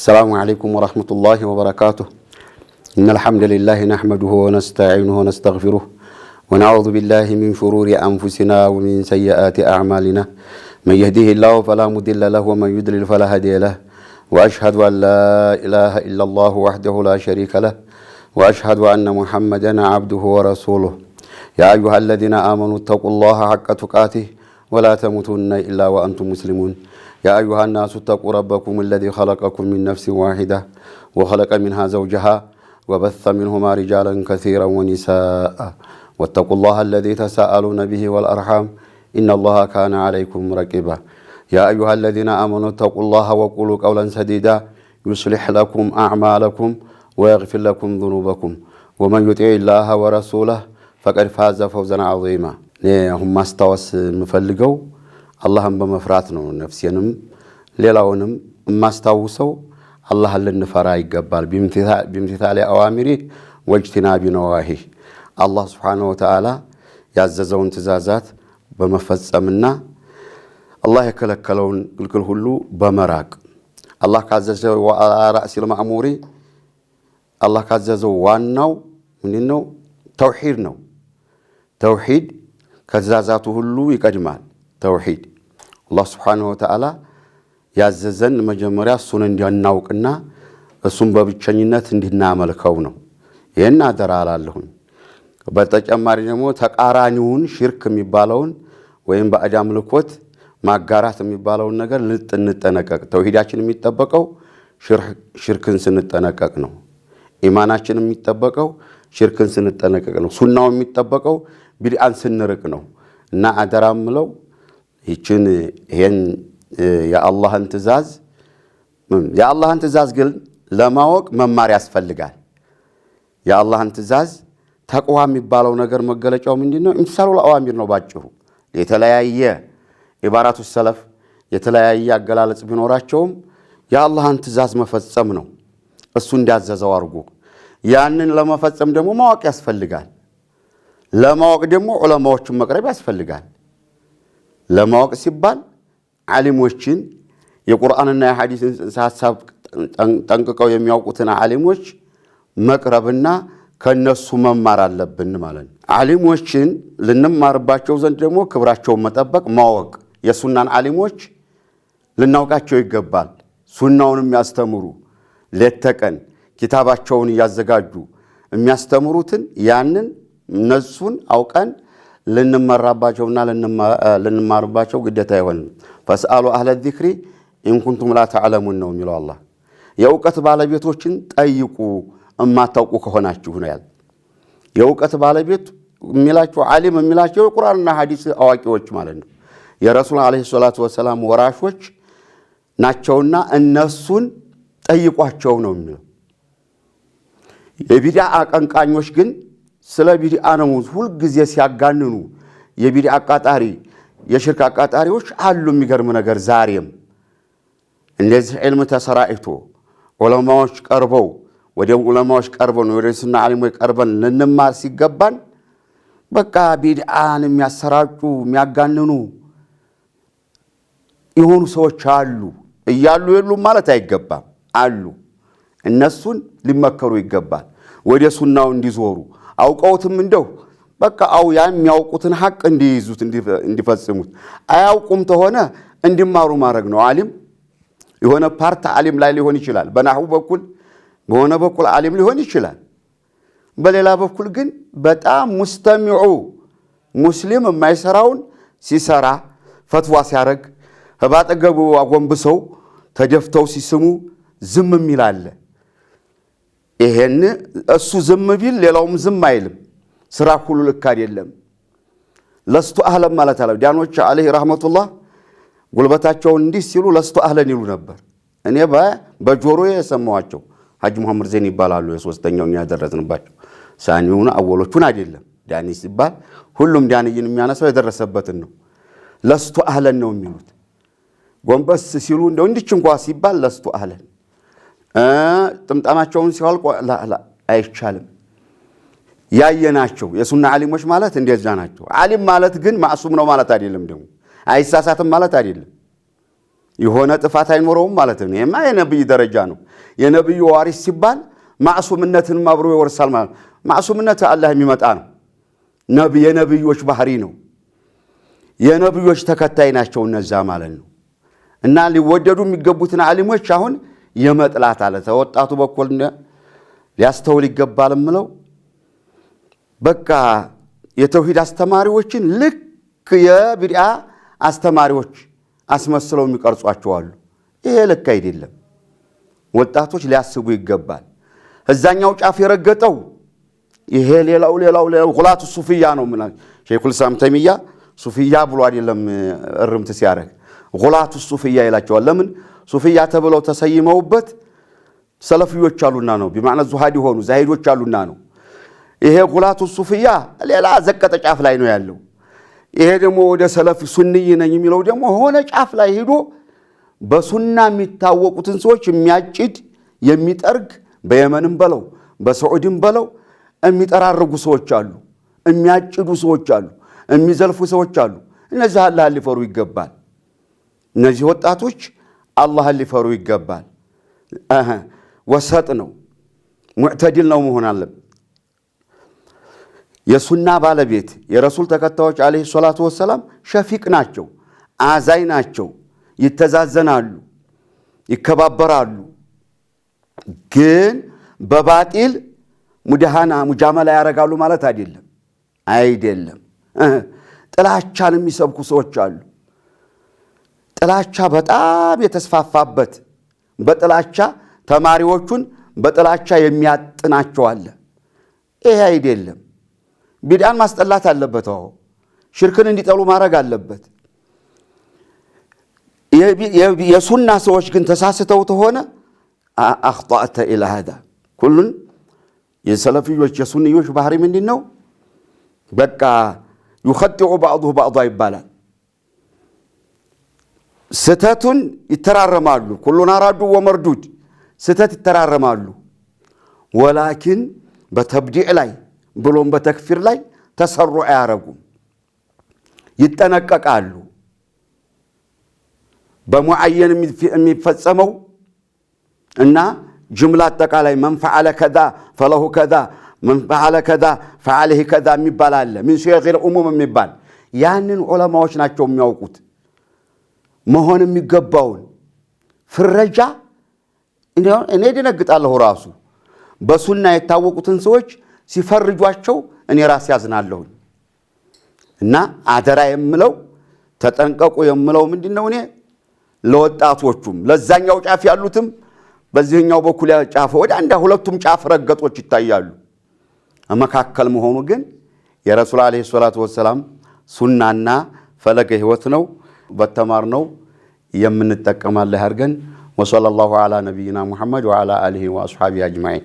السلام عليكم ورحمة الله وبركاته. إن الحمد لله نحمده ونستعينه ونستغفره ونعوذ بالله من شرور أنفسنا ومن سيئات أعمالنا. من يهده الله فلا مضل له ومن يضلل فلا هادي له. وأشهد أن لا إله إلا الله وحده لا شريك له وأشهد أن محمدا عبده ورسوله. يا أيها الذين آمنوا اتقوا الله حق تقاته ولا تموتن إلا وأنتم مسلمون. يا أيها الناس اتقوا ربكم الذي خلقكم من نفس واحدة وخلق منها زوجها وبث منهما رجالا كثيرا ونساء واتقوا الله الذي تساءلون به والأرحام إن الله كان عليكم رقيبا. يا أيها الذين آمنوا اتقوا الله وقولوا قولا سديدا يصلح لكم أعمالكم ويغفر لكم ذنوبكم ومن يطع الله ورسوله فقد فاز فوزا عظيما. هم ማስታወስ የምፈልገው አላህን በመፍራት ነው። ነፍሴንም ሌላውንም ማስታውሰው አላህን ልንፈራ ይገባል። ቢምቲታሊ አዋሚሪ ወጅቲናቢ ነዋሂ አላህ Subhanahu Wa Ta'ala ያዘዘውን ትእዛዛት በመፈጸምና አላህ የከለከለውን ክልክል ሁሉ በመራቅ አላህ ካዘዘው ወራሲል ማእሙሪ አላህ ካዘዘው ዋናው ምንድነው? ተውሂድ ነው። ተውሂድ ከትእዛዛቱ ሁሉ ይቀድማል። ተውሂድ አላህ Subhanahu Wa Ta'ala ያዘዘን መጀመሪያ እሱን እንድናውቅና እሱን በብቸኝነት እንድናመልከው ነው። ይሄን አደራ አላለሁኝ። በተጨማሪ ደግሞ ተቃራኒውን ሽርክ የሚባለውን ወይም ባዕድ አምልኮት ማጋራት የሚባለውን ነገር ልንጠነቀቅ። ተውሂዳችን የሚጠበቀው ሽርክን ስንጠነቀቅ ነው። ኢማናችን የሚጠበቀው ሽርክን ስንጠነቀቅ ነው። ሱናው የሚጠበቀው ቢድዓን ስንርቅ ነው። እና አደራምለው ይሄን የአላህን ትእዛዝ ግን ለማወቅ መማር ያስፈልጋል። የአላህን ትእዛዝ ተቅዋ የሚባለው ነገር መገለጫው ምንድነው? ኢምቲሳሉል አዋሚር ነው ባጭሩ። የተለያየ ኢባራቱ ሰለፍ የተለያየ አገላለጽ ቢኖራቸውም የአላህን ትእዛዝ መፈጸም ነው። እሱ እንዳዘዘው አድርጎ ያንን ለመፈጸም ደግሞ ማወቅ ያስፈልጋል። ለማወቅ ደግሞ ዑለማዎችን መቅረብ ያስፈልጋል። ለማወቅ ሲባል ዓሊሞችን የቁርአንና የሐዲስን ሐሳብ ጠንቅቀው የሚያውቁትን ዓሊሞች መቅረብና ከነሱ መማር አለብን ማለት ነው። ዓሊሞችን ልንማርባቸው ዘንድ ደግሞ ክብራቸውን መጠበቅ ማወቅ። የሱናን ዓሊሞች ልናውቃቸው ይገባል። ሱናውን የሚያስተምሩ ሌት ተቀን ኪታባቸውን እያዘጋጁ የሚያስተምሩትን ያንን እነሱን አውቀን ልንመራባቸውና ልንማርባቸው ግዴታ ይሆናል። ፈስአሉ አህለ ዚክሪ ኢን ኩንቱም ላ ተዕለሙን ነው የሚለው አላህ። የእውቀት ባለቤቶችን ጠይቁ እማታውቁ ከሆናችሁ ነው ያለ። የእውቀት ባለቤት የሚላቸው ዓሊም የሚላቸው የቁርአንና ሐዲስ አዋቂዎች ማለት ነው። የረሱል አለይሂ ሰላቱ ወሰላም ወራሾች ናቸውና እነሱን ጠይቋቸው ነው የሚለው። የቢድዓ አቀንቃኞች ግን ስለ ቢድዓ ነው ሁሉ ጊዜ ሲያጋንኑ የቢድዓ አቃጣሪ የሽርክ አቃጣሪዎች አሉ። የሚገርም ነገር ዛሬም እንደዚህ ዕልም ተሰራይቶ ዑለማዎች ቀርበው ወደ ሱና ዓሊሞች ቀርበን ልንማር ሲገባን በቃ ቢድዓን የሚያሰራጩ የሚያጋንኑ የሆኑ ሰዎች አሉ። እያሉ የሉም ማለት አይገባም። አሉ። እነሱን ሊመከሩ ይገባል። ወደ ሱናው እንዲዞሩ አውቀውትም እንደው በቃ የሚያውቁትን ሐቅ እንዲይዙት እንዲፈጽሙት፣ አያውቁም ተሆነ እንዲማሩ ማድረግ ነው። ዓሊም የሆነ ፓርት ዓሊም ላይ ሊሆን ይችላል። በናህው በኩል በሆነ በኩል ዓሊም ሊሆን ይችላል። በሌላ በኩል ግን በጣም ሙስተሚዑ ሙስሊም የማይሰራውን ሲሰራ ፈትዋ ሲያረግ ባጠገቡ አጎንብሰው ተደፍተው ሲስሙ ዝም የሚል አለ። ይሄን እሱ ዝም ቢል ሌላውም ዝም አይልም። ስራ ሁሉ ልክ አይደለም። ለስቱ አህለን ማለት አለ ዳኖች አለይሂ ረህመቱላህ ጉልበታቸውን እንዲህ ሲሉ ለስቱ አህለን ይሉ ነበር። እኔ በጆሮዬ የሰማኋቸው ሐጅ መሐመድ ዘይን ይባላሉ። የሶስተኛው ያደረስንባቸው ሳኒውን አወሎቹን አይደለም። ዳኒ ሲባል ሁሉም ዳንይን የሚያነሳው የደረሰበትን ነው። ለስቱ አህለን ነው የሚሉት። ጎንበስ ሲሉ እንደው እንዲች እንኳን ሲባል ለስቱ አህለን ጥምጣማቸውን ሲያልቁ አይቻልም። ያየናቸው የሱና ዓሊሞች ማለት እንደዛ ናቸው። ዓሊም ማለት ግን ማዕሱም ነው ማለት አይደለም። ደግሞ አይሳሳትም ማለት አይደለም። የሆነ ጥፋት አይኖረውም ማለት ነው። ይሄማ የነብይ ደረጃ ነው። የነብዩ ዋሪስ ሲባል ማዕሱምነትን አብሮ ይወርሳል ማለት ነው። ማዕሱምነት አላህ የሚመጣ ነው። የነብዮች ባህሪ ነው። የነብዮች ተከታይ ናቸው እነዛ ማለት ነው። እና ሊወደዱ የሚገቡትን ዓሊሞች አሁን የመጥላት አለ ተወጣቱ በኩል ሊያስተውል ይገባል ምለው በቃ የተውሂድ አስተማሪዎችን ልክ የቢድዓ አስተማሪዎች አስመስለው የሚቀርጿቸው አሉ። ይሄ ልክ አይደለም። ወጣቶች ሊያስቡ ይገባል። እዛኛው ጫፍ የረገጠው ይሄ ሌላው ጉላቱ ሱፊያ ነው ማለት ሼኹል ኢስላም ተይሚያ ሱፊያ ብሎ አይደለም እርምት ሲያረግ ጉላቱ ሱፊያ ይላቸዋል። ለምን ሱፊያ ተብለው ተሰይመውበት ሰለፊዮች አሉና ነው። በማዕና ዙሃዲ ሆኑ ዛሂዶች አሉና ነው። ይሄ ጉላቱ ሱፊያ ሌላ ዘቀጠ ጫፍ ላይ ነው ያለው። ይሄ ደግሞ ወደ ሰለፊ ሱንይ ነኝ የሚለው ደግሞ ሆነ ጫፍ ላይ ሄዶ በሱና የሚታወቁትን ሰዎች የሚያጭድ የሚጠርግ በየመንም በለው በሳዑዲም በለው የሚጠራርጉ ሰዎች አሉ። የሚያጭዱ ሰዎች አሉ። የሚዘልፉ ሰዎች አሉ። እነዚህ አላህን ሊፈሩ ይገባል። እነዚህ ወጣቶች አላህን ሊፈሩ ይገባል። ወሰጥ ነው ሙዕተዲል ነው መሆን አለበት። የሱና ባለቤት የረሱል ተከታዮች አለይሂ ሰላቱ ወሰላም ሸፊቅ ናቸው፣ አዛይ ናቸው፣ ይተዛዘናሉ፣ ይከባበራሉ። ግን በባጢል ሙጃመላ ያረጋሉ ማለት አይደለም። ጥላቻን የሚሰብኩ ሰዎች አሉ። ጥላቻ በጣም የተስፋፋበት በጥላቻ ተማሪዎቹን በጥላቻ የሚያጥናቸው አለ። ይሄ አይደለም። ቢድዓን ማስጠላት አለበት። ሽርክን እንዲጠሉ ማድረግ አለበት። የሱና ሰዎች ግን ተሳስተው ተሆነ አኽጣእተ ኢላ ሃዳ ኩሉን የሰለፊዮች የሱንዮች ባህሪ ምንድነው? በቃ ይخطئ بعضه بعضا ይባላል። ስተቱን ይተራረማሉ። ኩሉን አራዱ ወመርዱድ ስተት ይተራረማሉ። ወላኪን በተብዲዕ ላይ ብሎም በተክፊር ላይ ተሰሩዕ ያረጉም ይጠነቀቃሉ። በሙዓየን የሚፈጸመው እና ጅምላ አጠቃላይ من فعل كذا فله كذا من فعل كذا فعليه كذا የሚባል አለ። من صيغ العموم የሚባል ያንን ዑለማዎች ናቸው የሚያውቁት። መሆን የሚገባውን ፍረጃ እኔ ደነግጣለሁ ራሱ በሱና የታወቁትን ሰዎች ሲፈርጇቸው እኔ ራስ ያዝናለሁ። እና አደራ የምለው ተጠንቀቁ የምለው ምንድነው? እኔ ለወጣቶቹም ለዛኛው ጫፍ ያሉትም በዚህኛው በኩል ጫፍ ወደ አንዳ ሁለቱም ጫፍ ረገጦች ይታያሉ። መካከል መሆኑ ግን የረሱል አለይሂ ሰላቱ ወሰላም ሱናና ፈለገ ህይወት ነው። በተማርነው የምንጠቀማለህ አርገን ወሰለላሁ ዐላ ነብይና ሙሐመድ ወዐላ አሊሂ ወአስሐቢሂ አጅማዒን